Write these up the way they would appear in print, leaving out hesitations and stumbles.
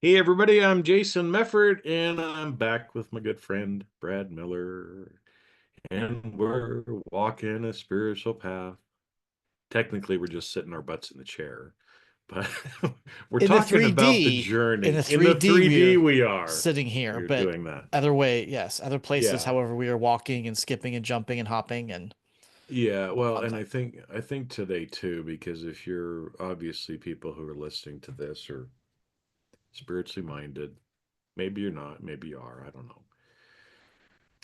Hey everybody, I'm Jason Mefford, and I'm back with my good friend Brad Miller, and we're walking a spiritual path. Technically, we're just sitting our butts in the chair, but we're In the talking about the 3D, in the journey. In the 3D, 3D, we're we are. sitting here, We're but doing that. other way, yes, other places, Yeah. however, we are walking and skipping and jumping and hopping and Yeah, well, fun and time. I think today too, because if you're obviously people who are listening to this are spiritually minded, maybe you're not, maybe you are, I don't know.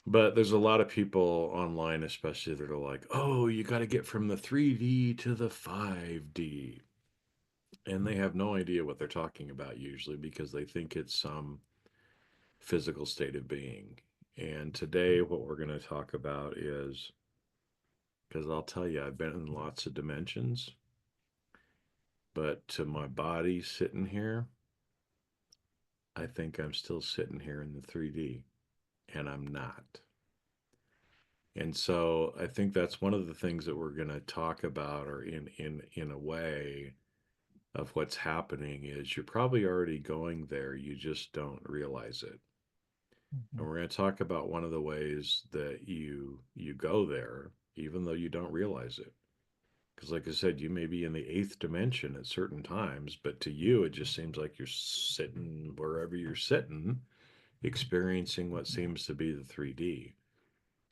But there's a lot of people online, especially that are like, oh, you got to get from the 3D to the 5D. And they have no idea what they're talking about usually because they think it's some physical state of being. And today, what we're going to talk about is because I'll tell you, I've been in lots of dimensions, but to my body sitting here, I think I'm still sitting here in the 3D, and I'm not. And so I think that's one of the things that we're going to talk about, or in a way of what's happening is you're probably already going there, you just don't realize it. And Mhm. we're going to talk about one of the ways that you go there, even though you don't realize it. Because, like I said, you may be in the eighth dimension at certain times, but to you, it just seems like you're sitting wherever you're sitting, experiencing what seems to be the 3D,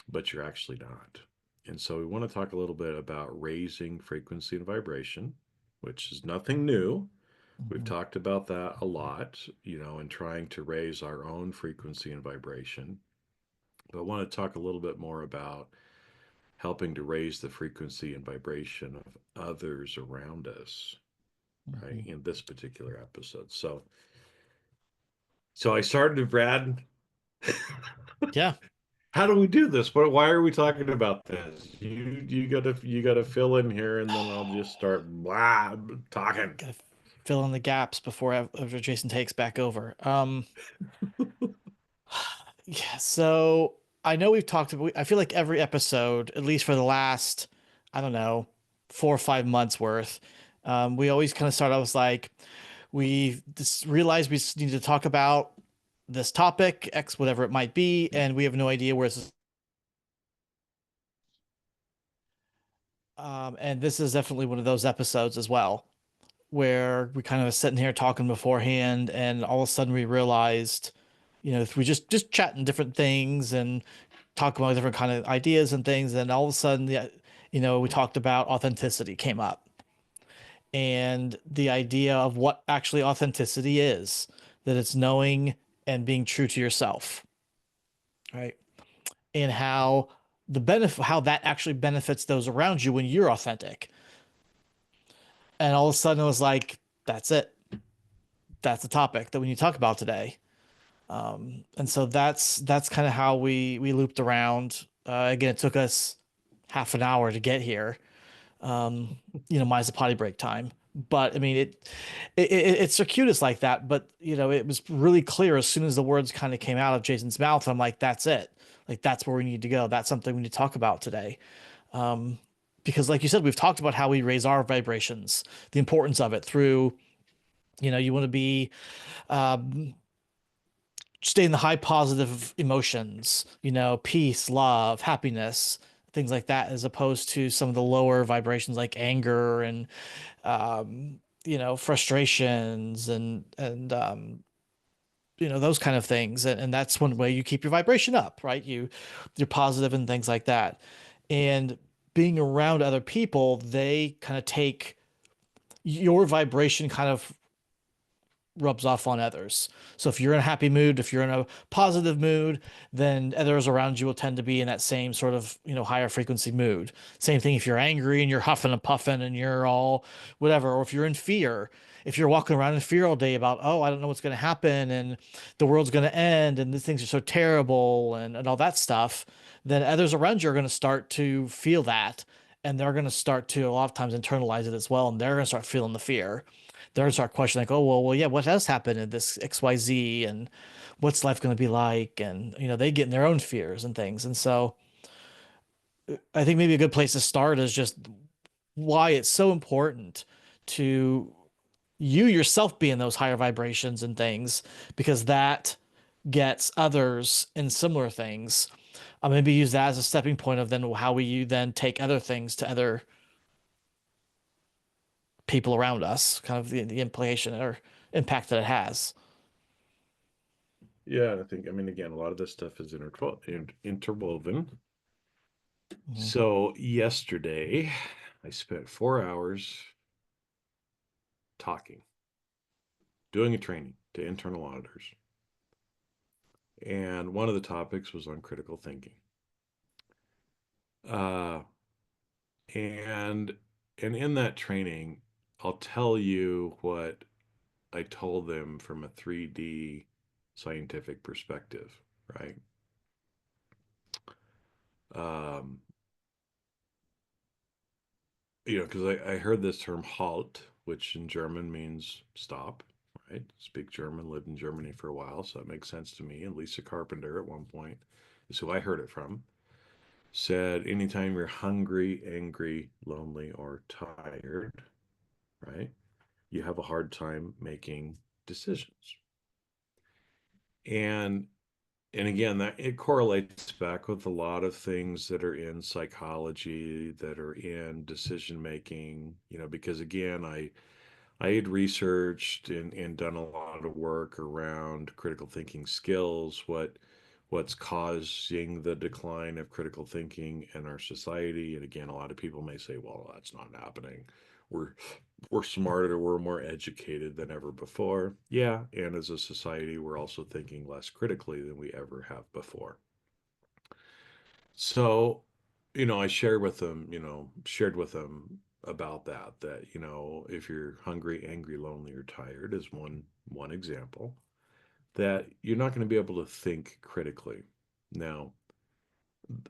but you're actually not. And so we want to talk a little bit about raising frequency and vibration, which is nothing new. We've Mhm. talked about that a lot, and trying to raise our own frequency and vibration. But I want to talk a little bit more about helping to raise the frequency and vibration of others around us, right, Mhm. in this particular episode. So I started, Brad. Yeah, How do we do this? Why are we talking about this? You gotta fill in here, and then I'll just start blah talking. gotta fill in the gaps before after Jason takes back over. Yeah, so I know we've talked about, I feel like every episode, at least for the last, I don't know, 4 or 5 months worth, we always kind of start out with like, we just realized we just need to talk about this topic, X, whatever it might be, and we have no idea where this is. And this is definitely one of those episodes as well, where we kind of sitting here talking beforehand, and all of a sudden we realized, if we just chatting different things and talking about different kind of ideas and things, and all of a sudden, we talked about authenticity came up, and the idea of what actually authenticity is, that it's knowing and being true to yourself, right? And how that actually benefits those around you when you're authentic. And all of a sudden it was like, that's it. That's the topic that we need to talk about today. And so that's kind of how we looped around. Again, it took us half an hour to get here. Um, minus the potty break time. But I mean, it's circuitous like that. But it was really clear as soon as the words kind of came out of Jason's mouth. I'm like, that's it. Like that's where we need to go. That's something we need to talk about today. Because, like you said, we've talked about how we raise our vibrations, the importance of it through. You want to be stay in the high positive emotions, peace, love, happiness, things like that, as opposed to some of the lower vibrations like anger and frustrations and those kind of things. And that's one way you keep your vibration up, right? You're positive and things like that. And being around other people, they kind of take your vibration kind of rubs off on others. So if you're in a happy mood, if you're in a positive mood, then others around you will tend to be in that same sort of, higher frequency mood. Same thing if you're angry and you're huffing and puffing and you're all whatever, or if you're in fear, if you're walking around in fear all day about, oh, I don't know what's going to happen and the world's going to end and these things are so terrible and all that stuff, then others around you are going to start to feel that. And they're going to start to a lot of times internalize it as well. And they're going to start feeling the fear. They're going to start questioning like, oh, well, yeah, what has happened in this XYZ and what's life going to be like? And, they get in their own fears and things. And so I think maybe a good place to start is just why it's so important to you yourself be in those higher vibrations and things because that gets others in similar things. Maybe use that as a stepping point of then how we you then take other things to other people around us, kind of the implication or impact that it has. Yeah, I think, I mean, again, a lot of this stuff is interwoven. Mhm. So yesterday, I spent 4 hours talking, doing a training to internal auditors. And one of the topics was on critical thinking. Uh, and and in that training, I'll tell you what I told them from a 3D scientific perspective, right? Um, because I heard this term halt, which in German means stop, right? Speak German, lived in Germany for a while, so it makes sense to me. And Lisa Carpenter at one point is who I heard it from, said anytime you're hungry, angry, lonely, or tired, right, you have a hard time making decisions. And and again, that it correlates back with a lot of things that are in psychology, that are in decision making, because again, I had researched and done a lot of work around critical thinking skills, what's causing the decline of critical thinking in our society. And again, a lot of people may say, well, that's not happening. We're we're smarter, we're more educated than ever before. Yeah, and as a society, we're also thinking less critically than we ever have before. So, I shared with them about that, if you're hungry, angry, lonely, or tired is one example, that you're not going to be able to think critically. Now,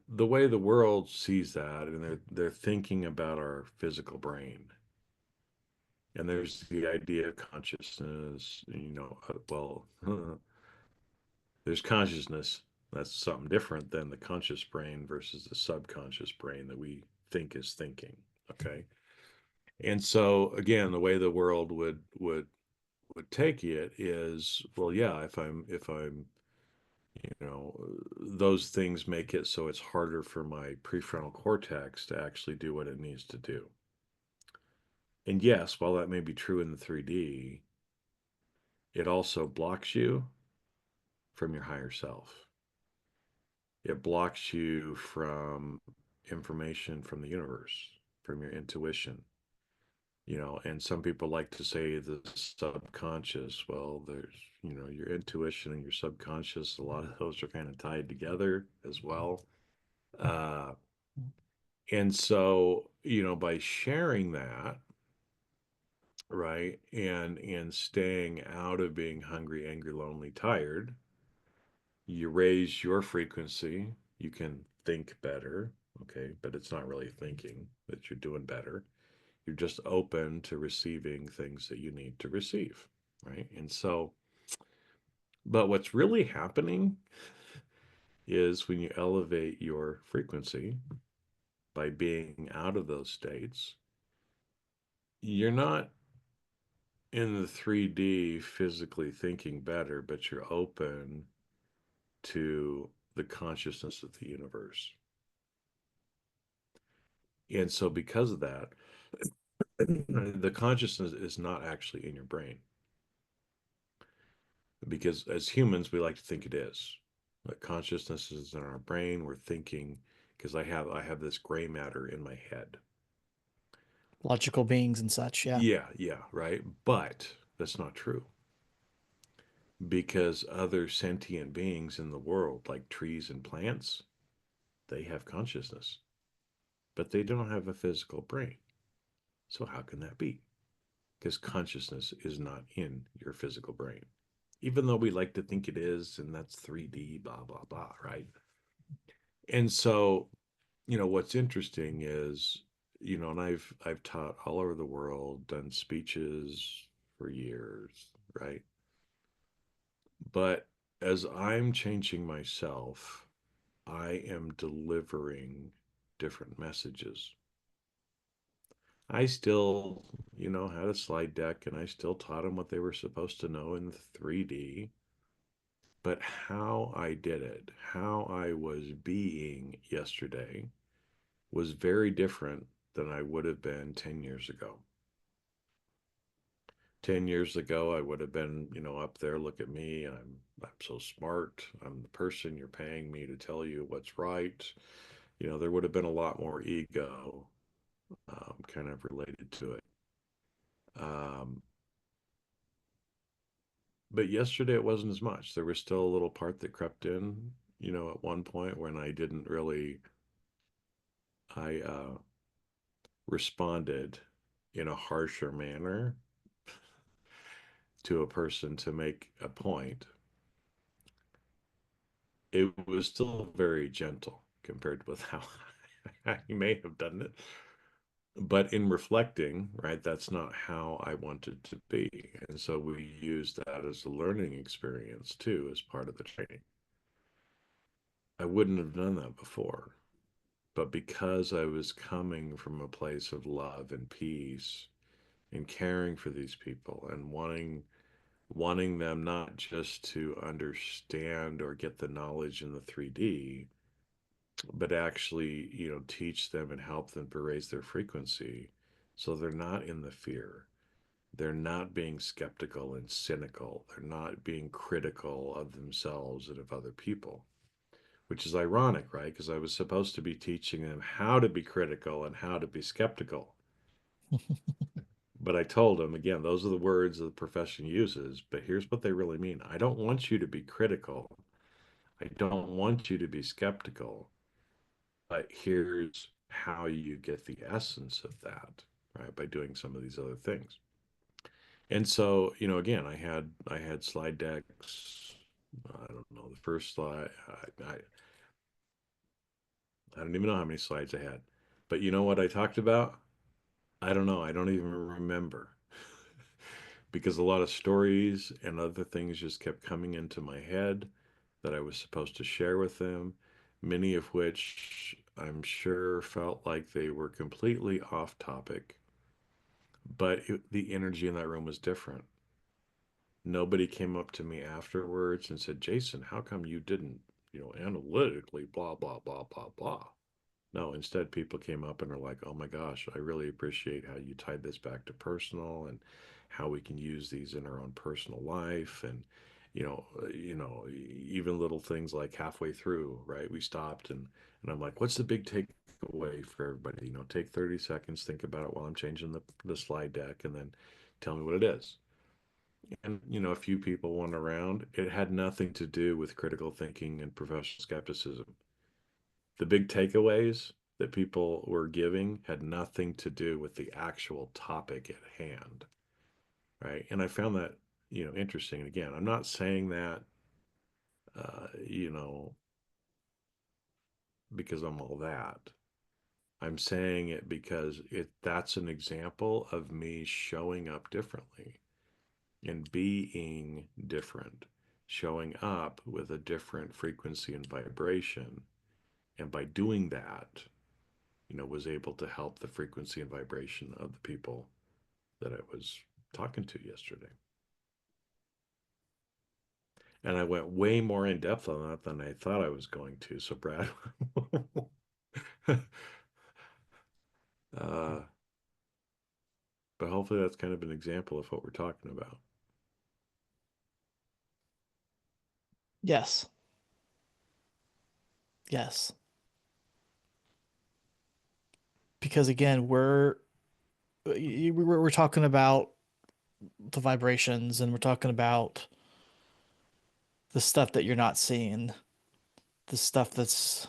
the way the world sees that, and they're thinking about our physical brain, and there's the idea of consciousness, well, there's consciousness. That's something different than the conscious brain versus the subconscious brain that we think is thinking. Okay. And so again, the way the world would take it is, well, yeah, if I'm, those things make it so it's harder for my prefrontal cortex to actually do what it needs to do. And yes, while that may be true in the 3D, it also blocks you from your higher self. It blocks you from information from the universe, from your intuition. And some people like to say the subconscious. Well, there's, your intuition and your subconscious, a lot of those are kind of tied together as well. Uh, and so, by sharing that, right, and staying out of being hungry, angry, lonely, tired, you raise your frequency. You can think better, okay, but it's not really thinking that you're doing better. You're just open to receiving things that you need to receive, right? And so, but what's really happening is when you elevate your frequency by being out of those states, you're not in the 3D physically thinking better, but you're open to the consciousness of the universe. And so, because of that, the consciousness is not actually in your brain, because as humans we like to think it is. But consciousness is in our brain. We're thinking, because I have this gray matter in my head. Logical beings and such. Yeah. Yeah, yeah, right. But that's not true, because other sentient beings in the world, like trees and plants, they have consciousness, but they don't have a physical brain. So how can that be? Because consciousness is not in your physical brain, even though we like to think it is, and that's 3D, blah, blah, blah, right? And so, what's interesting is, and I've taught all over the world, done speeches for years, right? But as I'm changing myself, I am delivering different messages. I still, had a slide deck and I still taught them what they were supposed to know in 3D. But how I did it, how I was being yesterday, was very different than I would have been 10 years ago. 10 years ago, I would have been, up there, look at me, I'm so smart. I'm the person you're paying me to tell you what's right. There would have been a lot more ego kind of related to it. Um, but yesterday it wasn't as much. There was still a little part that crept in, at one point when I didn't really, I responded in a harsher manner to a person to make a point. It was still very gentle compared with how I may have done it. But in reflecting, right, that's not how I wanted to be. And so we use that as a learning experience too, as part of the training. I wouldn't have done that before. But because I was coming from a place of love and peace and caring for these people and wanting them not just to understand or get the knowledge in the 3D, but actually, teach them and help them to raise their frequency so they're not in the fear. They're not being skeptical and cynical. They're not being critical of themselves and of other people, which is ironic, right? Because I was supposed to be teaching them how to be critical and how to be skeptical. But I told them, again, those are the words the profession uses, but here's what they really mean. I don't want you to be critical. I don't want you to be skeptical. But here's how you get the essence of that, right? By doing some of these other things. And so, again, I had slide decks. I don't know the first slide. I don't even know how many slides I had. But you know what I talked about? I don't know. I don't even remember because a lot of stories and other things just kept coming into my head that I was supposed to share with them, many of which I'm sure felt like they were completely off topic, but the energy in that room was different. Nobody came up to me afterwards and said, Jason, how come you didn't, analytically, blah, blah, blah, blah, blah. No, instead, people came up and are like, oh my gosh, I really appreciate how you tied this back to personal and how we can use these in our own personal life. And, even little things like halfway through, right? We stopped and I'm like, what's the big takeaway for everybody? Take 30 seconds, think about it while I'm changing the slide deck, and then tell me what it is. And, a few people went around. It had nothing to do with critical thinking and professional skepticism. The big takeaways that people were giving had nothing to do with the actual topic at hand, right? And I found that, interesting. And again, I'm not saying that, uh, you know, because I'm all that. I'm saying it because that's an example of me showing up differently and being different, showing up with a different frequency and vibration. And by doing that, was able to help the frequency and vibration of the people that I was talking to yesterday. And I went way more in depth on that than I thought I was going to. So, Brad, uh, but hopefully that's kind of an example of what we're talking about. Yes. Yes. Because again, we're talking about the vibrations and we're talking about the stuff that you're not seeing, the stuff that's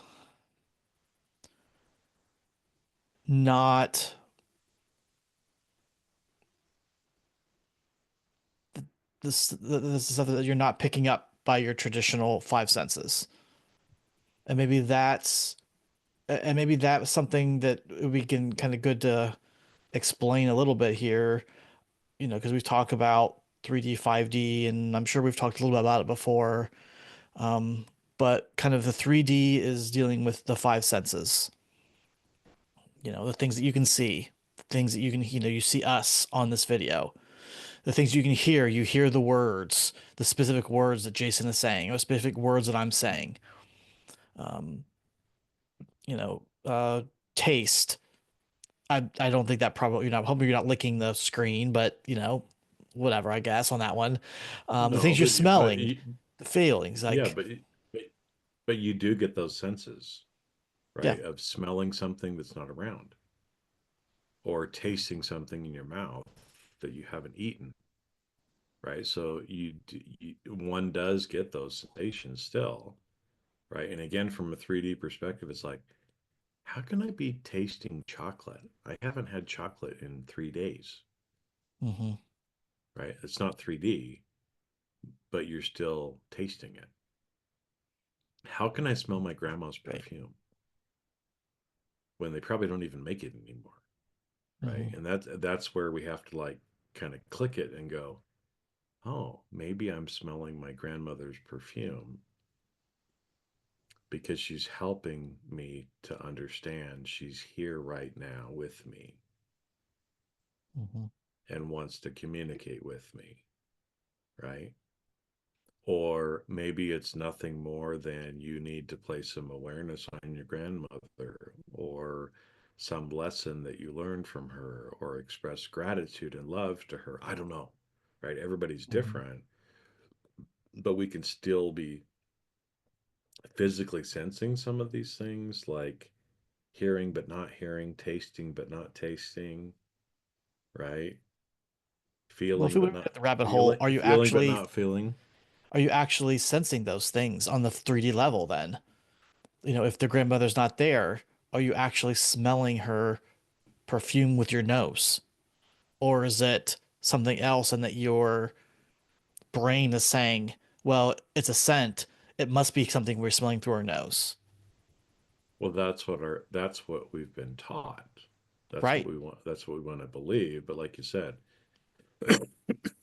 not the stuff that you're not picking up by your traditional five senses. And maybe that's something that we can kind of good to explain a little bit here, because we've talked about 3D, 5D, and I'm sure we've talked a little bit about it before. Um, but kind of the 3D is dealing with the five senses, the things that you can see. things that you can, you see us on this video, the things you hear the words, the specific words that Jason is saying, or specific words that I'm saying. Um, you know, taste. I don't think that probably, I'm hoping you're not licking the screen, but whatever, I guess on that one. The No, things you're smelling, but the feelings, yeah, like, but but you do get those senses, yeah. right? Of smelling something that's not around, or tasting something in your mouth that you haven't eaten, right? So one does get those sensations still, right? And again, from a 3D perspective, it's like, how can I be tasting chocolate? I haven't had chocolate in 3 days, Hmm. right? It's not 3D, but you're still tasting it. How can I smell my grandma's Right. perfume when they probably don't even make it anymore, right? Hmm. And that's where we have to like kind of click it and go, oh, maybe I'm smelling my grandmother's perfume because she's helping me to understand she's here right now with me Hmm. and wants to communicate with me, right? Or maybe it's nothing more than you need to place some awareness on your grandmother, or some lesson that you learned from her, or express gratitude and love to her. I don't know, right? Everybody's Hmm. different, but we can still be physically sensing some of these things, like hearing but not hearing, tasting but not tasting, right? Well, if Feeling we but went not at the rabbit hole, feeling, feeling but not feeling. are you actually sensing those things on the 3D level then? If the grandmother's not there, are you actually smelling her perfume with your nose? Or is it something else and that your brain is saying, well, it's a scent. It must be something we're smelling through our nose. Well, that's what we've been taught. That's what Right. we want. That's what we want to believe. But like you said,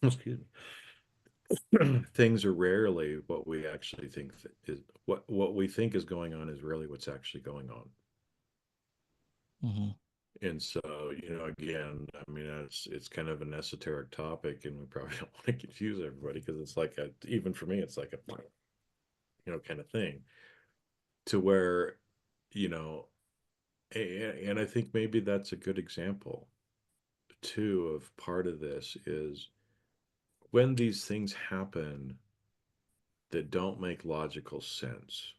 excuse me, things are rarely what we actually think is what we think is going on is really what's actually going on. Hmm. And so, again, I mean, it's kind of an esoteric topic, and we probably don't want to confuse everybody because it's like even for me, it's like a kind of thing to where you know, and I think maybe that's a good example too of part of this is when these things happen that don't make logical sense,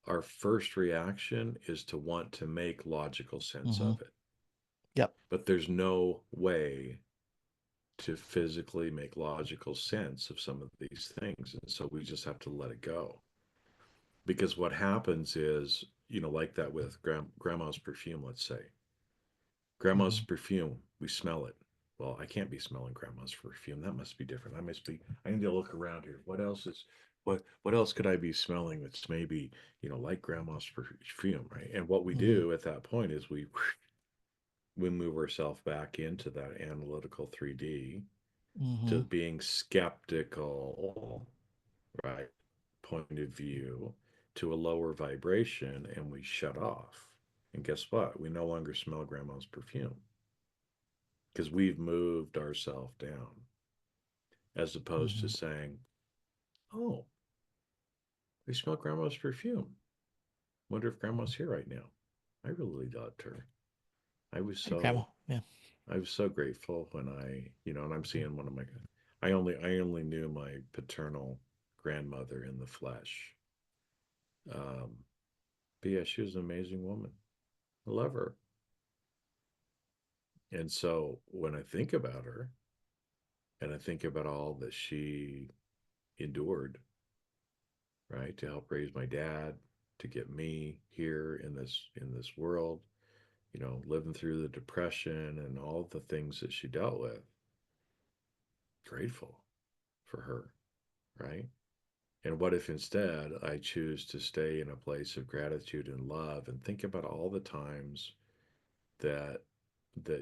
our first reaction is to want to make logical sense Hmm. of it. Yep. But there's no way to physically make logical sense of some of these things. And so we just have to let it go. Because what happens is, like that with grandma's perfume, let's say, grandma's Hmm. perfume, we smell it. Well, I can't be smelling grandma's perfume. That must be different. I need to look around here. What else could I be smelling that's maybe, like grandma's perfume, right? And what we Hmm. do at that point is we move ourselves back into that analytical 3D to Hmm. being skeptical, right? Point of view to a lower vibration, and we shut off. And guess what? We no longer smell grandma's perfume because we've moved ourselves down, as opposed to Hmm. saying, oh, we smell grandma's perfume. Wonder if grandma's here right now. I really loved her. I was Hey, Grandma. so Yeah. I was so grateful when and I'm seeing one of my I only knew my paternal grandmother in the flesh. Um, but yeah, she was an amazing woman. I love her. And so when I think about her and I think about all that she endured, right, to help raise my dad, to get me here in this world, living through the depression and all the things that she dealt with, grateful for her, right? And what if instead I choose to stay in a place of gratitude and love and think about all the times that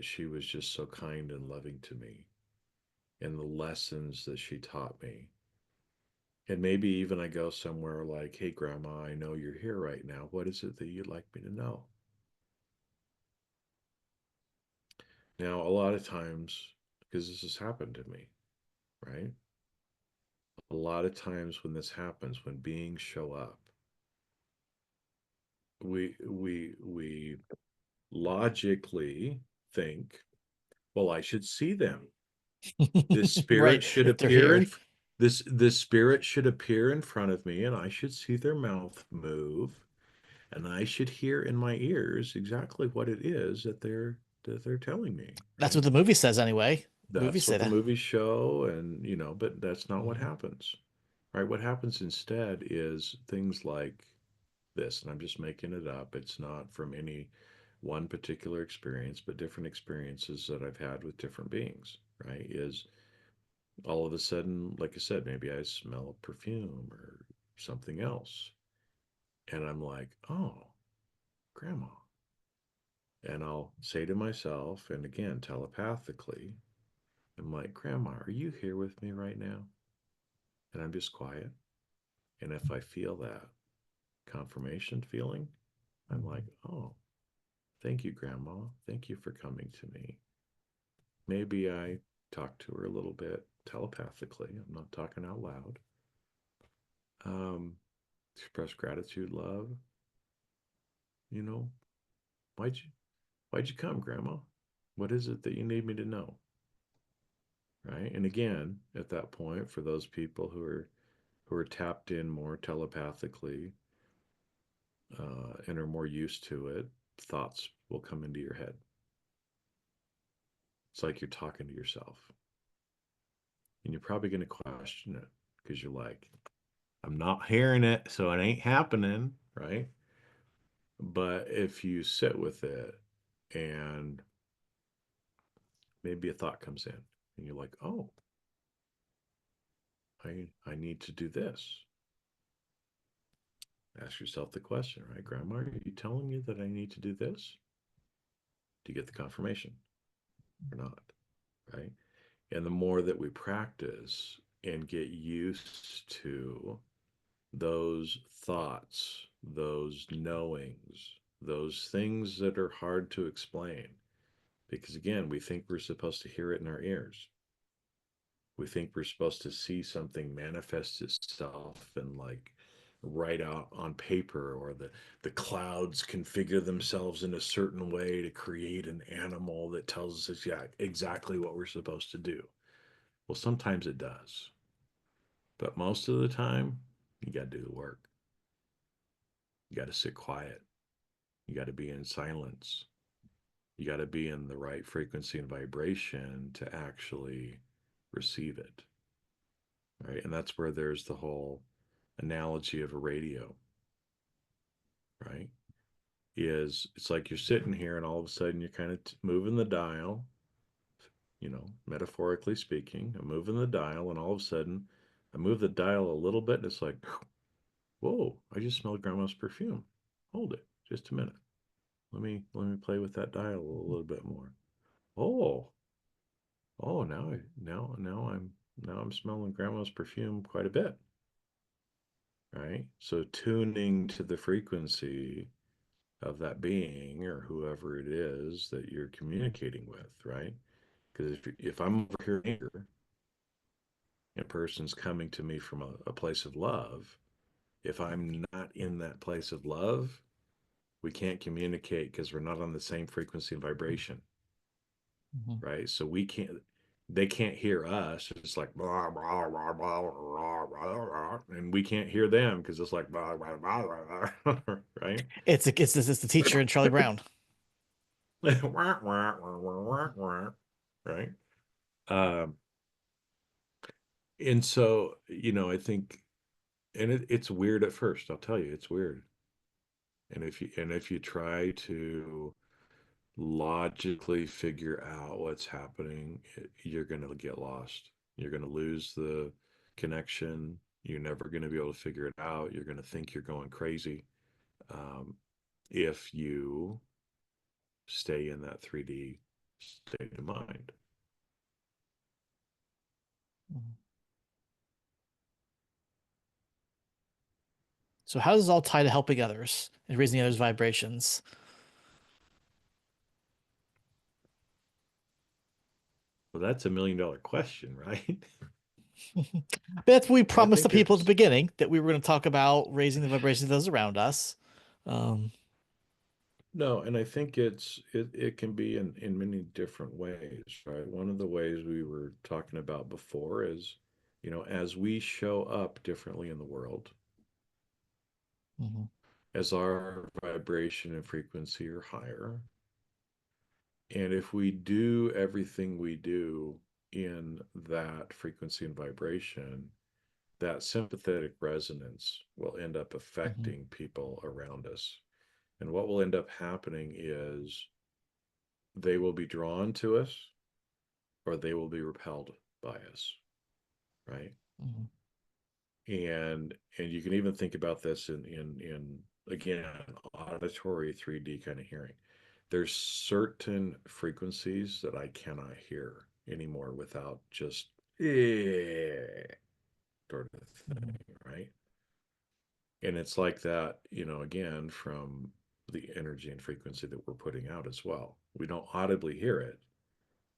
she was just so kind and loving to me and the lessons that she taught me. And maybe even I go somewhere like, hey, Grandma, I know you're here right now. What is it that you'd like me to know? Now, a lot of times, because this has happened to me, right? A lot of times when this happens, when beings show up, we logically think, well, I should see them. This spirit Right, should if they're appear here. in this spirit should appear in front of me, and I should see their mouth move, and I should hear in my ears exactly what it is that they're telling me, That's what right? the movie says anyway. Movies That's say what the that. movies show, and but that's not what Mhm. happens, right? What happens instead is things like this, and I'm just making it up. It's not from any one particular experience, but different experiences that I've had with different beings, right? Is all of a sudden, like I said, maybe I smell a perfume or something else, and I'm like, oh, grandma. And I'll say to myself, and again, telepathically, I'm like, Grandma, are you here with me right now? And I'm just quiet. And if I feel that confirmation feeling, I'm like, oh, thank you, Grandma. Thank you for coming to me. Maybe I talk to her a little bit telepathically. I'm not talking out loud. Um, express gratitude, love. You know, why'd you come, Grandma? What is it that you need me to know? Right. And again, at that point, for those people who are tapped in more telepathically and are more used to it, thoughts will come into your head. It's like you're talking to yourself. And you're probably going to question it because you're like, I'm not hearing it, so it ain't happening, right? But if you sit with it and maybe a thought comes in and you're like, oh, I need to do this. Ask yourself the question, right? Grandma, are you telling me that I need to do this? Do you get the confirmation or not? Right? And the more that we practice and get used to those thoughts, those knowings, those things that are hard to explain, because again, we think we're supposed to hear it in our ears. We think we're supposed to see something manifest itself and like write out on paper, or the clouds configure themselves in a certain way to create an animal that tells us, yeah, exactly what we're supposed to do. Well, sometimes it does, but most of the time, you got to do the work. You got to sit quiet. You got to be in silence. You got to be in the right frequency and vibration to actually receive it, right? And that's where there's the whole analogy of a radio, right? Is it's like you're sitting here and all of a sudden you're kind of moving the dial, metaphorically speaking. I'm moving the dial, and all of a sudden I move the dial a little bit, and it's like, whoa, I just smelled grandma's perfume. Hold it, just a minute. Let me play with that dial a little bit more. Oh, oh, now I'm smelling grandma's perfume quite a bit, right? So tuning to the frequency of that being or whoever it is that you're communicating with, right? Because if I'm over here in anger and a person's coming to me from a place of love, if I'm not in that place of love, we can't communicate because we're not on the same frequency and vibration, Mhm. right? So they can't hear us. It's like blah, blah, blah, blah, blah, blah, blah, and we can't hear them because it's like blah, blah, blah, blah, blah, right? It's the teacher and Charlie Brown. Right. Um, and so, I think, and it's weird at first. I'll tell you, it's weird. And if you try to logically figure out what's happening, you're going to get lost. You're going to lose the connection. You're never going to be able to figure it out. You're going to think you're going crazy um, if you stay in that 3D state of mind. Mhm. So how does this all tie to helping others and raising others' vibrations? Well, that's $1 million question, right? That's what we I promised the think people at the it's beginning that we were going to talk about raising the vibrations of those around us. Um, no, and I think it can be in many different ways, right? One of the ways we were talking about before is, as we show up differently in the world, mhm, as our vibration and frequency are higher, and if we do everything we do in that frequency and vibration, that sympathetic resonance will end up mhm, affecting people around us. And what will end up happening is they will be drawn to us or they will be repelled by us, right? mhm, And you can even think about this in again auditory 3D kind of hearing. There's certain frequencies that I cannot hear anymore without just sort of mhm, thing, right? And it's like that, again, from the energy and frequency that we're putting out as well. We don't audibly hear it,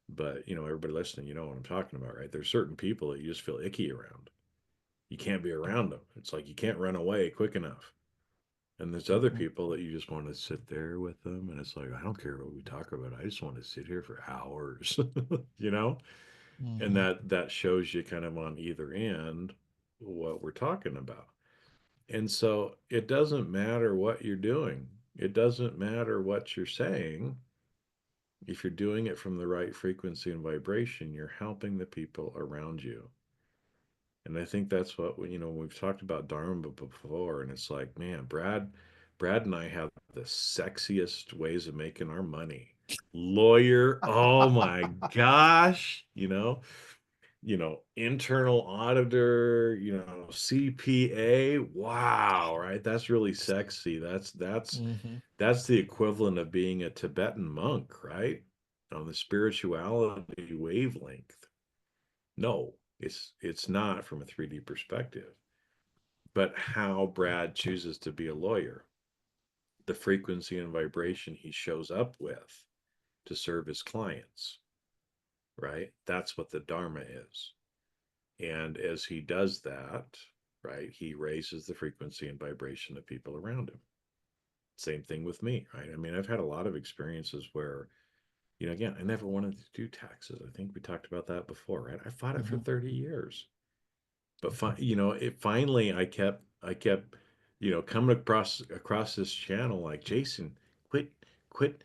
but everybody listening, you know what I'm talking about, right? There's certain people that you just feel icky around. You can't be around them. It's like you can't run away quick enough. And there's other mhm, people that you just want to sit there with them, and it's like I don't care what we talk about. I just want to sit here for hours, you know. And mhm, that shows you kind of on either end what we're talking about. And so it doesn't matter what you're doing. It doesn't matter what you're saying. If you're doing it from the right frequency and vibration, you're helping the people around you. And I think that's what we've talked about Dharma before, and it's like, man, Brad and I have the sexiest ways of making our money. Lawyer, oh my gosh, internal auditor, CPA. Wow, right? That's really sexy. mhm, That's the equivalent of being a Tibetan monk, right? On the spirituality wavelength. No, it's not from a 3D perspective. But how Brad chooses to be a lawyer, the frequency and vibration he shows up with to serve his clients, right? That's what the Dharma is. And as he does that, right, he raises the frequency and vibration of people around him. Same thing with me, right? I mean, I've had a lot of experiences where, again, I never wanted to do taxes. I think we talked about that before, right? I fought it for mhm, 30 years. But mhm, it finally I kept coming across this channel like Jason, quit quit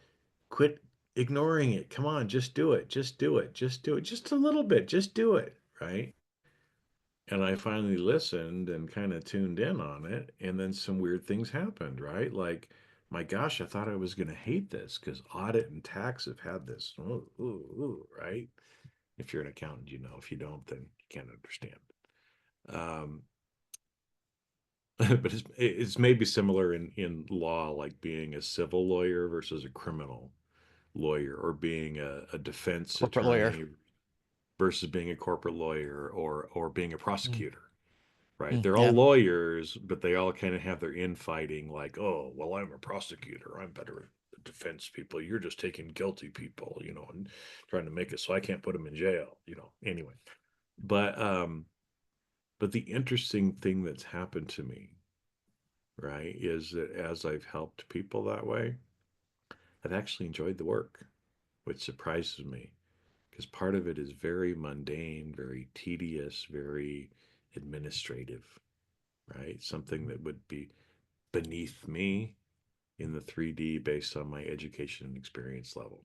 quit ignoring it. Come on, just do it. Just do it. Just do it. Just a little bit. Just do it, right? And I finally listened and kind of tuned in on it, and then some weird things happened, right? Like, my gosh, I thought I was going to hate this because audit and tax have had this, ooh, ooh, ooh, right? If you're an accountant, you know. If you don't, then you can't understand. Um, but it's maybe similar in law, like being a civil lawyer versus a criminal lawyer, or being a defense corporate lawyer. attorney versus being a corporate lawyer, or being a Mm, prosecutor. Right? mm, They're all yeah. lawyers, but they all kind of have their infighting. Like, oh, well, I'm a prosecutor. I'm better at defense people. You're just taking guilty people, and trying to make it so I can't put them in jail. Anyway, but but the interesting thing that's happened to me, right, is that as I've helped people that way, I've actually enjoyed the work, which surprises me because part of it is very mundane, very tedious, very administrative, right? Something that would be beneath me in the 3D based on my education and experience level.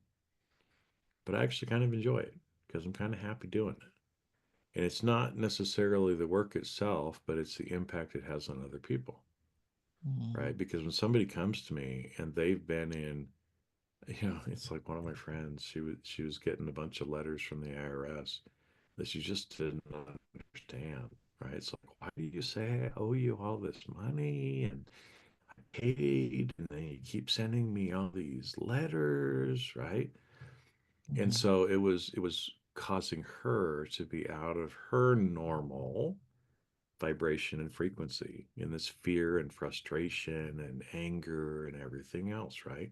But I actually kind of enjoy it because I'm kind of happy doing it. And it's not necessarily the work itself, but it's the impact it has on other people, Mhm, right? Because when somebody comes to me and they've been in, it's like one of my friends. She was getting a bunch of letters from the IRS that she just didn't understand, right? It's like, why do you say I owe you all this money and I paid, and then you keep sending me all these letters, right? And mhm, so it was causing her to be out of her normal vibration and frequency in this fear and frustration and anger and everything else, right?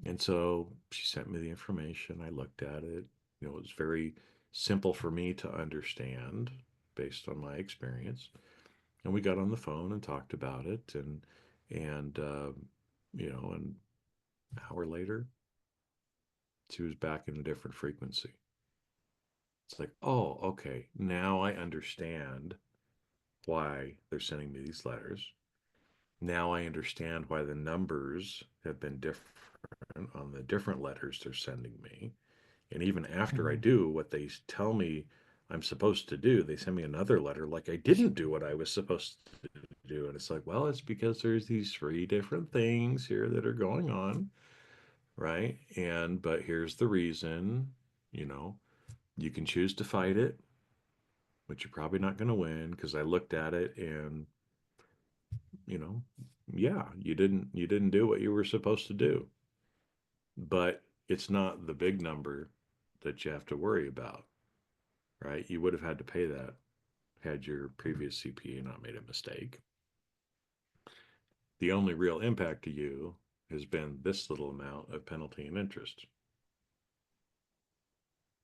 And so she sent me the information. I looked at it. It was very simple for me to understand based on my experience. And we got on the phone and talked about it, and an hour later, she was back in a different frequency. It's like, oh, okay, now I understand why they're sending me these letters. Now I understand why the numbers have been different on the different letters they're sending me. And even after I Mhm. do what they tell me I'm supposed to do, they send me another letter like I didn't do what I was supposed to do. And it's like, well, it's because there's these three different things here that are going on, right? But here's the reason, you know, you can choose to fight it, but you're probably not going to win because I looked at it and, you know, yeah, you didn't do what you were supposed to do. But it's not the big number that you have to worry about, right? You would have had to pay that had your previous CPA not made a mistake. The only real impact to you has been this little amount of penalty and interest.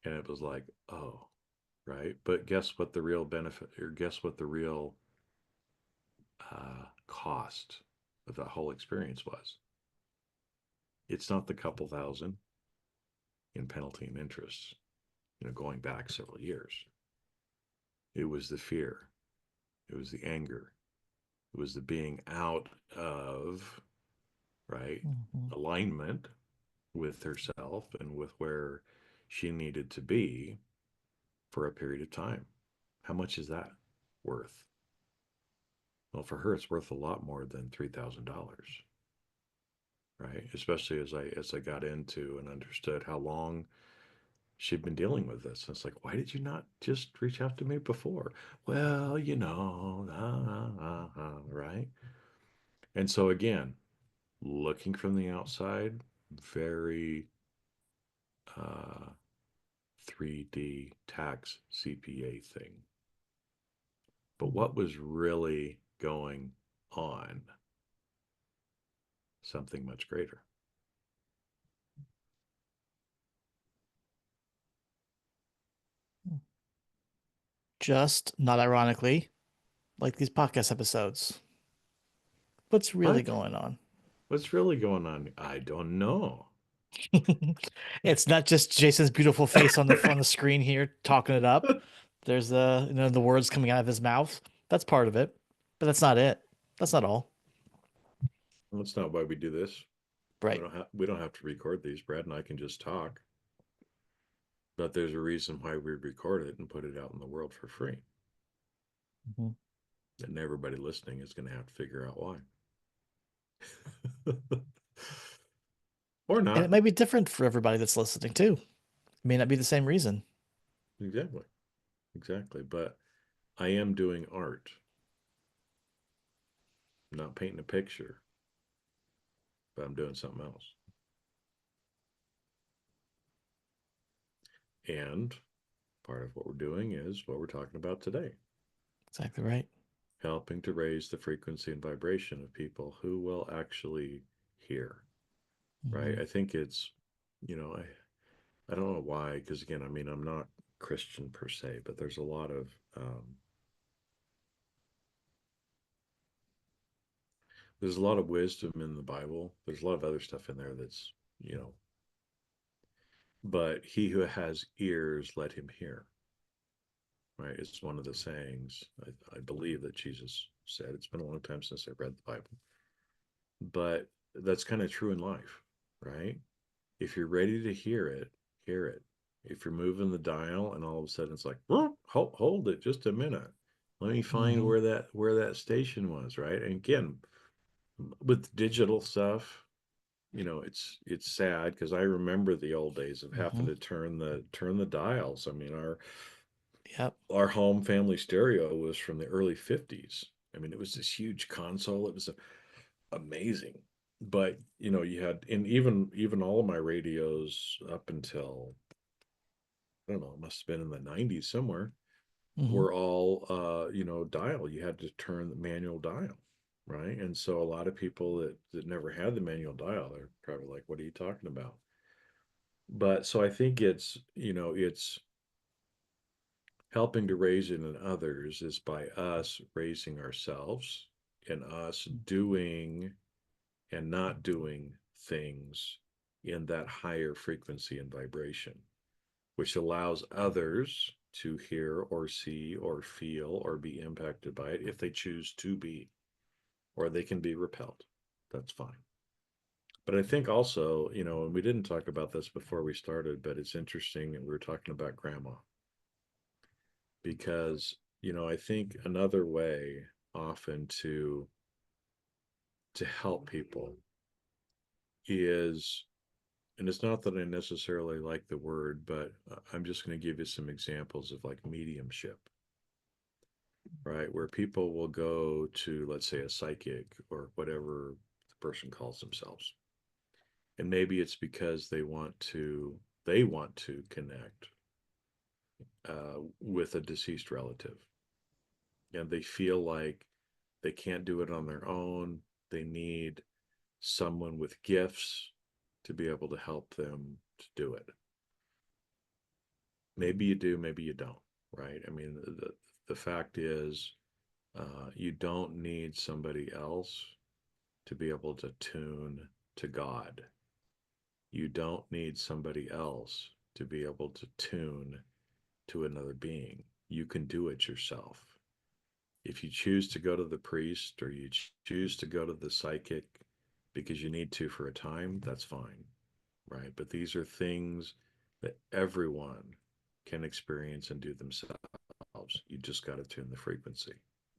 And it was like, oh, right. But guess what the real benefit, or guess what the real cost of that whole experience was? It's not the couple thousand in penalty and interest, going back several years. It was the fear, it was the anger, it was the being out of, right, Mhm. alignment with herself and with where she needed to be for a period of time. How much is that worth? Well, for her, it's worth a lot more than $3,000, right? Especially as I got into and understood how long she'd been dealing with this. And it's like, why did you not just reach out to me before? Well, right? And so again, looking from the outside, very uh, 3D tax CPA thing. But what was really going on? Something much greater. Just not ironically, like these podcast episodes. What's really What? going on? What's really going on? I don't know. It's not just Jason's beautiful face on the screen here talking it up. There's the words coming out of his mouth. That's part of it, but that's not it. That's not all. That's not why we do this. Right. We don't have to record these. Brad and I can just talk. But there's a reason why we record it and put it out in the world for free. Mhm. And everybody listening is going to have to figure out why. Or And it not. might be different for everybody that's listening too. It may not be the same reason. Exactly. Exactly. But I am doing art. I'm not painting a picture, but I'm doing something else. And part of what we're doing is what we're talking about today, Exactly right. helping to raise the frequency and vibration of people who will actually hear, right? Hmm. I think it's, you know, I don't know why, because again, I mean, I'm not Christian per se, but there's a lot of wisdom in the Bible. There's a lot of other stuff in there that's, you know, but he who has ears, let him hear, right? It's one of the sayings I believe that Jesus said. It's been a long time since I've read the Bible, but that's kind of true in life, right? If you're ready to hear it, hear it. If you're moving the dial and all of a sudden it's like, hold it just a minute. Let me find Hmm. where that station was, right? And again, with digital stuff, it's sad because I remember the old days of having Hmm. to turn the dials. I mean, Yep. our home family stereo was from the early 50s. I mean, it was this huge console. It was amazing. But you had, and even all of my radios up until, I don't know, it must have been in the 90s somewhere, Hmm. were all dial. You had to turn the manual dial, right? And so a lot of people that never had the manual dial, they're probably like, what are you talking about? But so I think it's, it's helping to raise it in others is by us raising ourselves and us doing and not doing things in that higher frequency and vibration, which allows others to hear or see or feel or be impacted by it if they choose to be, or they can be repelled. That's fine. But I think also, and we didn't talk about this before we started, but it's interesting, and we were talking about grandma because, I think another way often to help people is, and it's not that I necessarily like the word, but I'm just going to give you some examples of like mediumship, right? Where people will go to, let's say, a psychic or whatever the person calls themselves. And maybe it's because they want to connect with a deceased relative, and they feel like they can't do it on their own. They need someone with gifts to be able to help them to do it. Maybe you do, maybe you don't, right? I mean, the fact is, you don't need somebody else to be able to tune to God. You don't need somebody else to be able to tune to another being. You can do it yourself. If you choose to go to the priest or you choose to go to the psychic because you need to for a time, that's fine, right? But these are things that everyone can experience and do themselves. You just got to tune the frequency,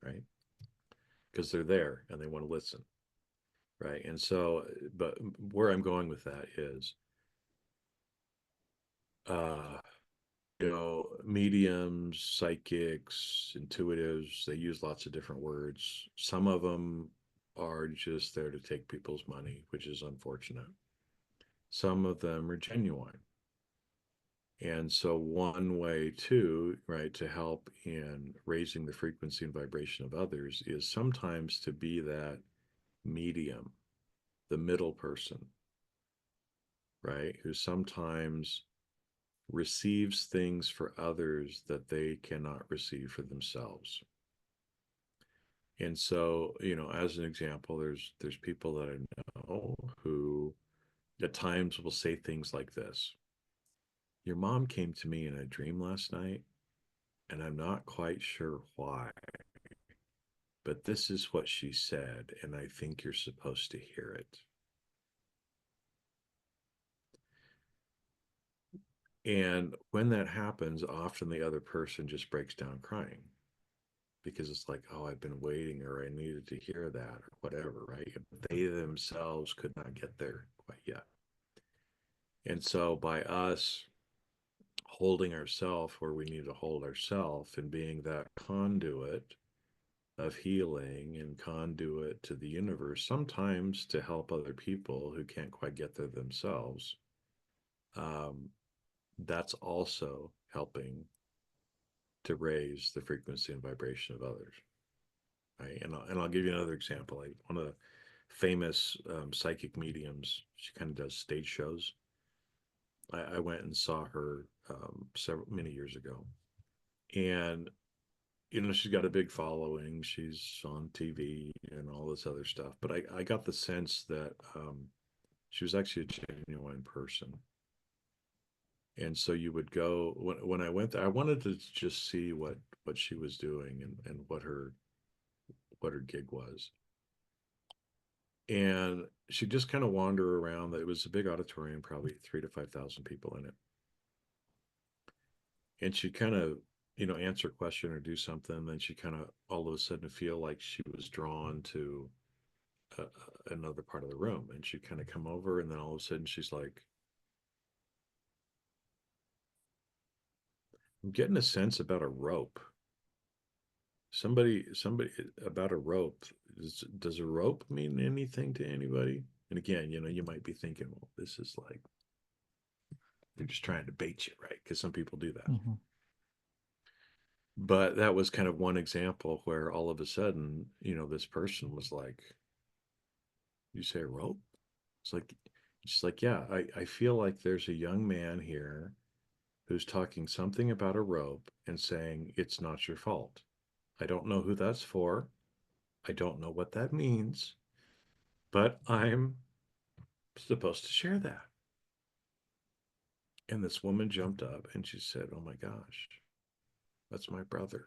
right? Because they're there and they want to listen, right? And so, but where I'm going with that is, uh, mediums, psychics, intuitives, they use lots of different words. Some of them are just there to take people's money, which is unfortunate. Some of them are genuine. And so, one way, too, right, to help in raising the frequency and vibration of others is sometimes to be that medium, the middle person, right, who sometimes receives things for others that they cannot receive for themselves. And so, as an example, there's people that I know who at times will say things like this. Your mom came to me in a dream last night, and I'm not quite sure why, but this is what she said, and I think you're supposed to hear it. And when that happens, often the other person just breaks down crying because it's like, oh, I've been waiting or I needed to hear that or whatever, right? They themselves could not get there quite yet. And so by us holding ourselves where we need to hold ourselves and being that conduit of healing and conduit to the universe, sometimes to help other people who can't quite get there themselves, um, that's also helping to raise the frequency and vibration of others. Right? And I'll give you another example. Like one of the famous psychic mediums, she kind of does stage shows. I went and saw her many years ago, and she's got a big following. She's on TV and all this other stuff. But I got the sense that she was actually a genuine person. And so you would go when I went there. I wanted to just see what she was doing and what her gig was. And she'd just kind of wander around. It was a big auditorium, probably 3 to 5 thousand people in it. And she'd kind of, answer a question or do something. And then she kind of all of a sudden feel like she was drawn to uh, another part of the room. And she'd kind of come over. And then all of a sudden she's like, I'm getting a sense about a rope. Somebody about a rope. Does a rope mean anything to anybody? And again, you might be thinking, well, this is like, they're just trying to bait you, right? Because some people do that. Mm-hmm. But that was kind of one example where all of a sudden, this person was like, you say a rope? It's like, She's like, yeah, I feel like there's a young man here who's talking something about a rope and saying it's not your fault. I don't know who that's for. I don't know what that means, but I'm supposed to share that. And this woman jumped up and she said, oh my gosh, that's my brother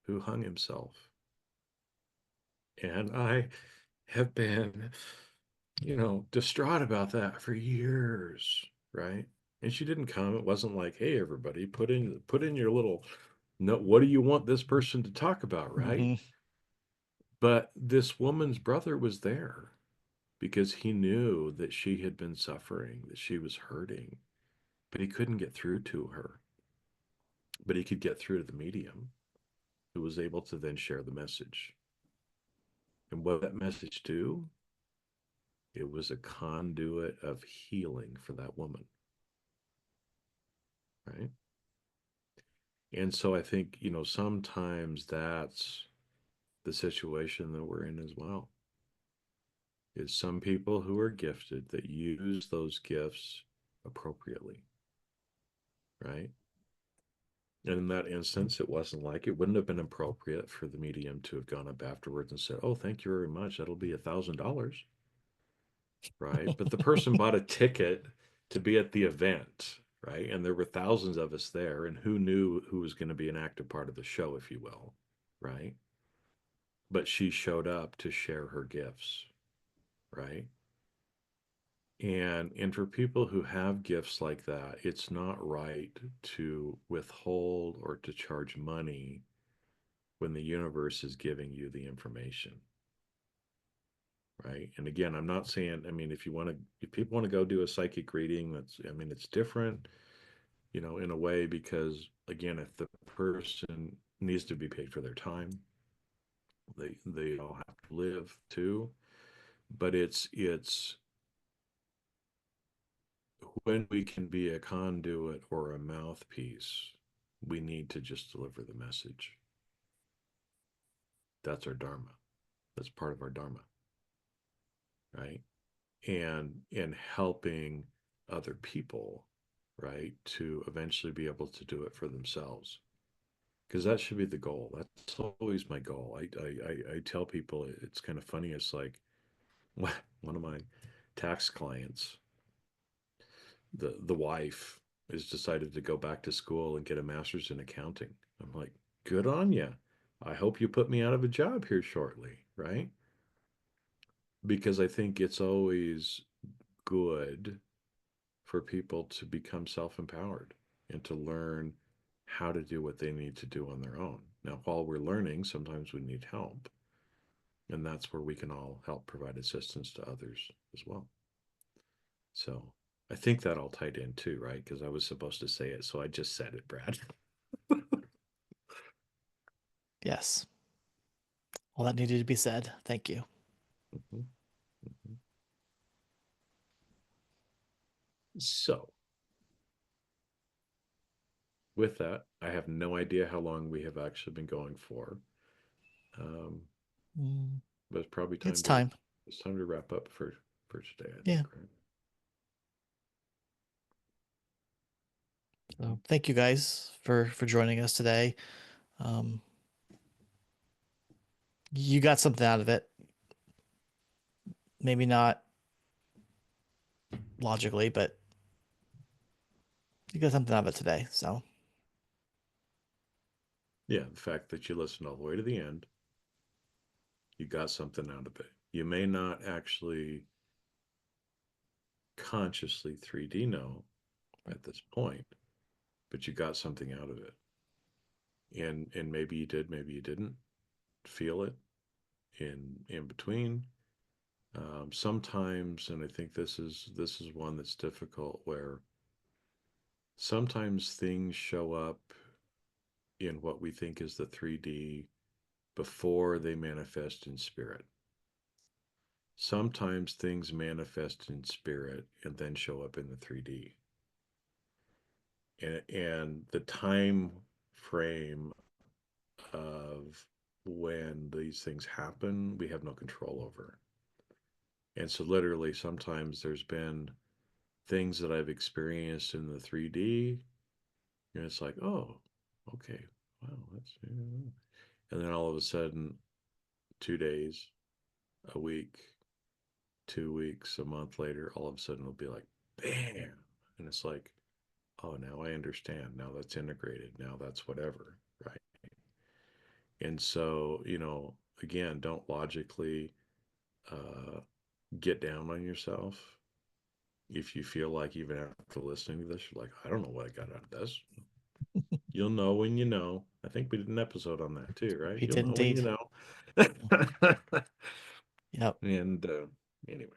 who hung himself. And I have been, distraught about that for years, right? And she didn't come. It wasn't like, hey, everybody, put in your little no, what do you want this person to talk about, right? Hmm. But this woman's brother was there because he knew that she had been suffering, that she was hurting, but he couldn't get through to her. But he could get through to the medium who was able to then share the message. And what that message do? It was a conduit of healing for that woman, right? And so I think, sometimes that's the situation that we're in as well. Is some people who are gifted that use those gifts appropriately, right? And in that instance, it wasn't like it wouldn't have been appropriate for the medium to have gone up afterwards and said, oh, thank you very much. That'll be $1,000, right? But the person bought a ticket to be at the event, right? And there were thousands of us there, and who knew who was going to be an active part of the show, if you will, right? But she showed up to share her gifts, right? And for people who have gifts like that, it's not right to withhold or to charge money when the universe is giving you the information, right? And again, I'm not saying, I mean, if people want to go do a psychic reading, it's different, in a way, because again, if the person needs to be paid for their time, they all have to live too. But it's when we can be a conduit or a mouthpiece, we need to just deliver the message. That's our dharma. That's part of our dharma, right? And helping other people, right, to eventually be able to do it for themselves. Because that should be the goal. That's always my goal. I tell people it's kind of funny. It's like one of my tax clients, the wife has decided to go back to school and get a master's in accounting. I'm like, good on you. I hope you put me out of a job here shortly, right? Because I think it's always good for people to become self-empowered and to learn how to do what they need to do on their own. Now, while we're learning, sometimes we need help, and that's where we can all help provide assistance to others as well. So I think that all tied in too, right? Because I was supposed to say it, so I just said it, Brad. Yes. All that needed to be said. Thank you. Mhm, mhm. So, with that, I have no idea how long we have actually been going for, um, Mm, but it's probably it's time to time. wrap up for today. I Yeah. think, right? So thank you guys for joining us today. Um, you got something out of it. Maybe not logically, but you got something out of it today. So Yeah, the fact that you listened all the way to the end, you got something out of it. You may not actually consciously 3D know at this point, but you got something out of it. And maybe you did, maybe you didn't feel it in between. Sometimes, and I think this is one that's difficult, where sometimes things show up in what we think is the 3D before they manifest in spirit. Sometimes things manifest in spirit and then show up in the 3D. And the time frame of when these things happen, we have no control over. And so literally sometimes there's been things that I've experienced in the 3D, and it's like, oh, okay, wow, that's, and then all of a sudden, 2 days, a week, 2 weeks, a month later, all of a sudden it'll be like, bam, and it's like, oh, now I understand. Now that's integrated. Now that's whatever, right? And so, again, don't logically uh, get down on yourself. If you feel like even after listening to this, you're like, I don't know what I got out of this. You'll know when you know. I think we did an episode on that too, right? He You'll did know when you indeed. know. Yep. And anyway,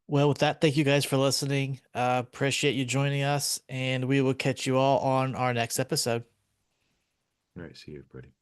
Well, with that, thank you guys for listening. Appreciate you joining us, and we will catch you all on our next episode. all right, see you, everybody.